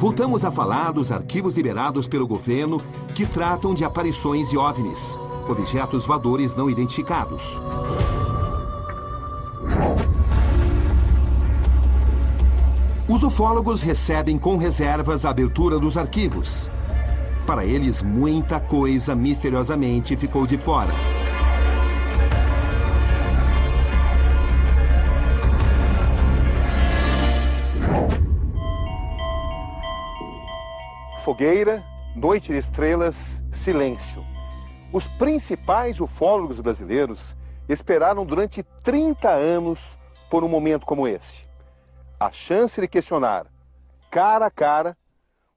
Voltamos a falar dos arquivos liberados pelo governo que tratam de aparições de OVNIs, objetos voadores não identificados. Os ufólogos recebem com reservas a abertura dos arquivos. Para eles, muita coisa misteriosamente ficou de fora. Fogueira, noite de estrelas, silêncio. Os principais ufólogos brasileiros esperaram durante 30 anos por um momento como esse. A chance de questionar, cara a cara,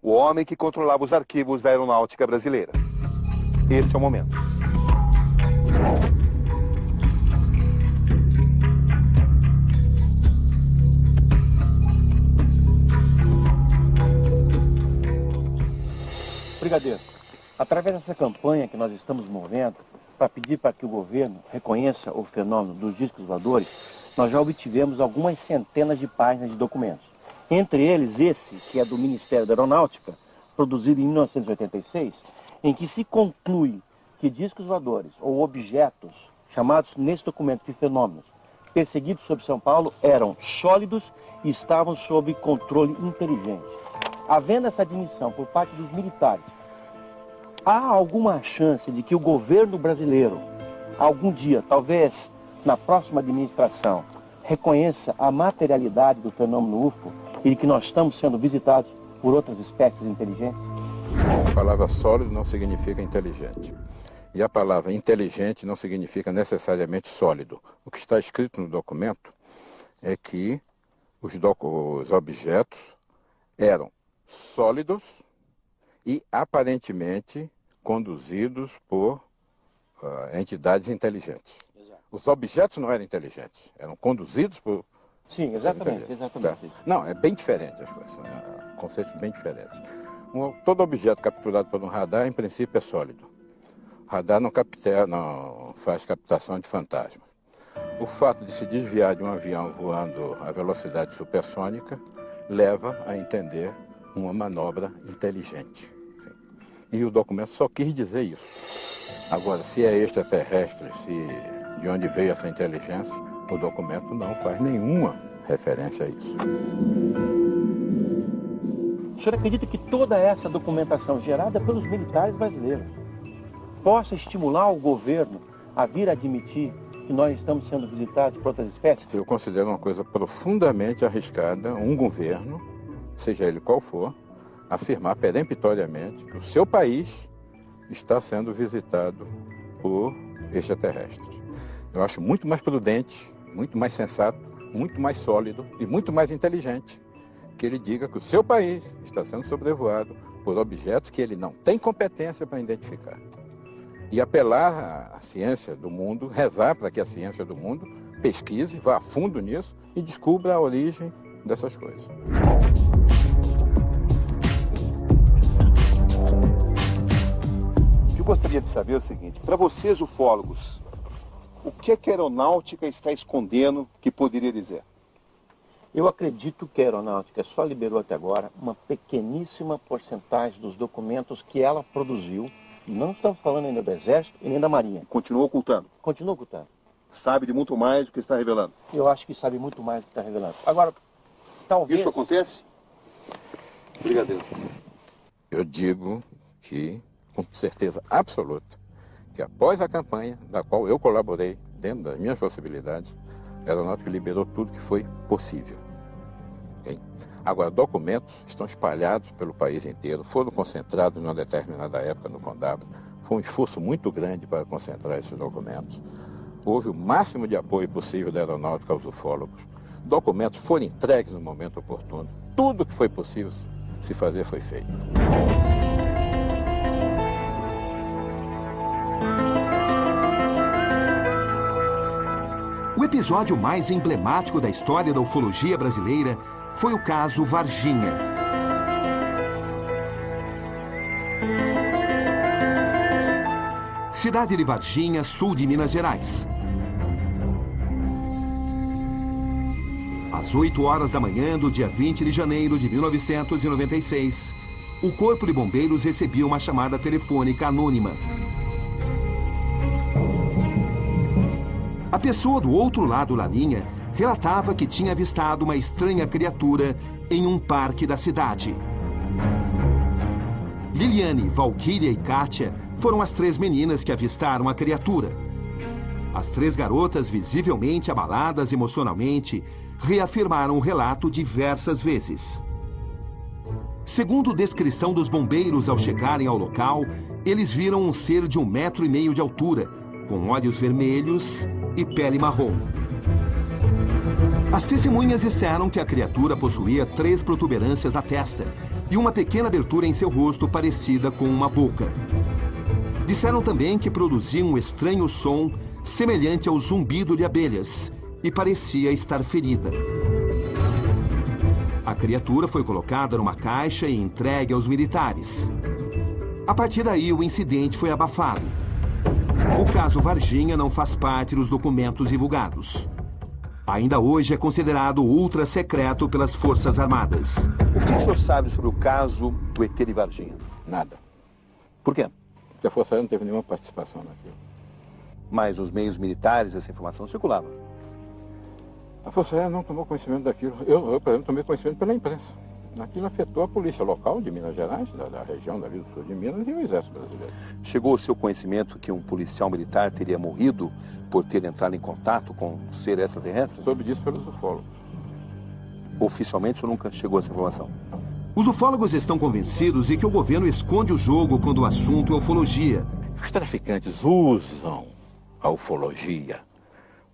o homem que controlava os arquivos da aeronáutica brasileira. Esse é o momento. Brigadeiro, através dessa campanha que nós estamos movendo para pedir para que o governo reconheça o fenômeno dos discos voadores, nós já obtivemos algumas centenas de páginas de documentos. Entre eles esse, que é do Ministério da Aeronáutica, produzido em 1986, em que se conclui que discos voadores ou objetos chamados nesse documento de fenômenos perseguidos sobre São Paulo eram sólidos e estavam sob controle inteligente. Havendo essa admissão por parte dos militares, há alguma chance de que o governo brasileiro, algum dia, talvez na próxima administração, reconheça a materialidade do fenômeno UFO e de que nós estamos sendo visitados por outras espécies inteligentes? A palavra sólido não significa inteligente. E a palavra inteligente não significa necessariamente sólido. O que está escrito no documento é que os objetos eram sólidos e aparentemente conduzidos por entidades inteligentes. Exato. Os objetos não eram inteligentes, eram conduzidos por... Sim, exatamente. Tá. Não, é bem diferente as coisas, são conceitos bem diferentes. Todo objeto capturado por um radar, em princípio, é sólido. O radar não faz captação de fantasmas. O fato de se desviar de um avião voando a velocidade supersônica leva a entender uma manobra inteligente. E o documento só quis dizer isso. Agora, se é extraterrestre, de onde veio essa inteligência, o documento não faz nenhuma referência a isso. O senhor acredita que toda essa documentação gerada pelos militares brasileiros possa estimular o governo a vir admitir que nós estamos sendo visitados por outras espécies? Eu considero uma coisa profundamente arriscada um governo, seja ele qual for, afirmar peremptoriamente que o seu país está sendo visitado por extraterrestres. Eu acho muito mais prudente, muito mais sensato, muito mais sólido e muito mais inteligente que ele diga que o seu país está sendo sobrevoado por objetos que ele não tem competência para identificar. E apelar à ciência do mundo, rezar para que a ciência do mundo pesquise, vá a fundo nisso e descubra a origem dessas coisas. Eu gostaria de saber o seguinte, para vocês ufólogos, o que é que a aeronáutica está escondendo que poderia dizer? Eu acredito que a aeronáutica só liberou até agora uma pequeníssima porcentagem dos documentos que ela produziu. Não estamos falando ainda do Exército e nem da Marinha. Continua ocultando? Continua ocultando. Sabe de muito mais do que está revelando? Eu acho que sabe muito mais do que está revelando. Agora, talvez... Isso acontece? Brigadeiro. Eu digo que, com certeza absoluta, que após a campanha, da qual eu colaborei, dentro das minhas possibilidades, a aeronáutica liberou tudo que foi possível. Okay? Agora, documentos estão espalhados pelo país inteiro, foram concentrados numa determinada época no Condado. Foi um esforço muito grande para concentrar esses documentos. Houve o máximo de apoio possível da aeronáutica aos ufólogos. Documentos foram entregues no momento oportuno. Tudo que foi possível se fazer foi feito. O episódio mais emblemático da história da ufologia brasileira foi o caso Varginha. Cidade de Varginha, sul de Minas Gerais. Às 8 horas da manhã do dia 20 de janeiro de 1996, o Corpo de Bombeiros recebia uma chamada telefônica anônima. A pessoa do outro lado da linha relatava que tinha avistado uma estranha criatura em um parque da cidade. Liliane, Valquíria e Kátia foram as 3 meninas que avistaram a criatura. As 3 garotas, visivelmente abaladas emocionalmente, reafirmaram o relato diversas vezes. Segundo descrição dos bombeiros ao chegarem ao local, eles viram um ser de 1,5 metros de altura, com olhos vermelhos e pele marrom. As testemunhas disseram que a criatura possuía 3 protuberâncias na testa e uma pequena abertura em seu rosto parecida com uma boca. Disseram também que produzia um estranho som semelhante ao zumbido de abelhas e parecia estar ferida. A criatura foi colocada numa caixa e entregue aos militares. A partir daí, o incidente foi abafado. O caso Varginha não faz parte dos documentos divulgados. Ainda hoje é considerado ultra secreto pelas Forças Armadas. O que o senhor sabe sobre o caso do ET de Varginha? Nada. Por quê? Porque a Força Aérea não teve nenhuma participação naquilo. Mas os meios militares, essa informação circulava. A Força Aérea não tomou conhecimento daquilo. Eu, por exemplo, tomei conhecimento pela imprensa. Aquilo afetou a polícia local de Minas Gerais, da região dali do sul de Minas e o Exército Brasileiro. Chegou ao seu conhecimento que um policial militar teria morrido por ter entrado em contato com um ser extraterrestre? Soube disso pelos ufólogos. Oficialmente, o senhor nunca chegou a essa informação? Os ufólogos estão convencidos de que o governo esconde o jogo quando o assunto é ufologia. Os traficantes usam a ufologia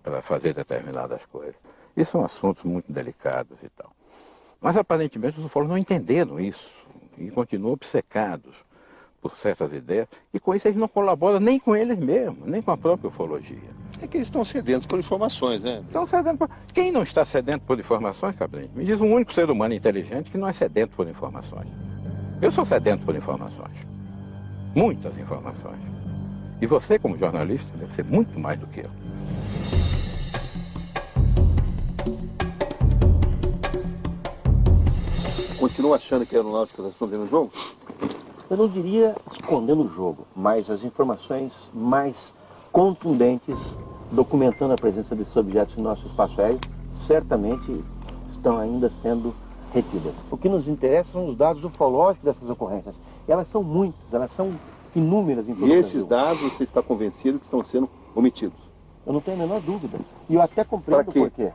para fazer determinadas coisas. E são assuntos muito delicados e tal. Mas aparentemente os ufólogos não entenderam isso e continuam obcecados por certas ideias. E com isso eles não colaboram nem com eles mesmos, nem com a própria ufologia. É que eles estão sedentos por informações, né? Estão sedentos por... Quem não está sedento por informações, Cabrinho? Me diz um único ser humano inteligente que não é sedento por informações. Eu sou sedento por informações. Muitas informações. E você, como jornalista, deve ser muito mais do que eu. Continua achando que a aeronáutica está escondendo o jogo? Eu não diria escondendo o jogo, mas as informações mais contundentes, documentando a presença desses objetos no nosso espaço aéreo, certamente estão ainda sendo retidas. O que nos interessa são os dados ufológicos dessas ocorrências. Elas são muitas, elas são inúmeras em todo o Brasil. E esses dados você está convencido que estão sendo omitidos? Eu não tenho a menor dúvida. E eu até compreendo por quê.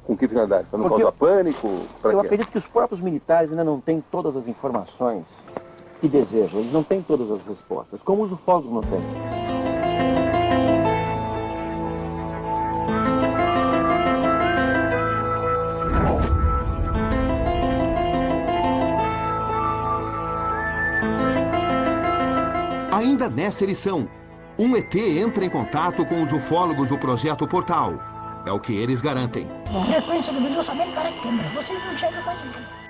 Com que finalidade? Para não causar pânico? Eu acredito que os próprios militares ainda não têm todas as informações que desejam. Eles não têm todas as respostas, como os ufólogos não têm. Ainda nesta edição, um ET entra em contato com os ufólogos do Projeto Portal. É o que eles garantem. A frequência do vídeo somente para a câmera. Você não enxerga quase nada.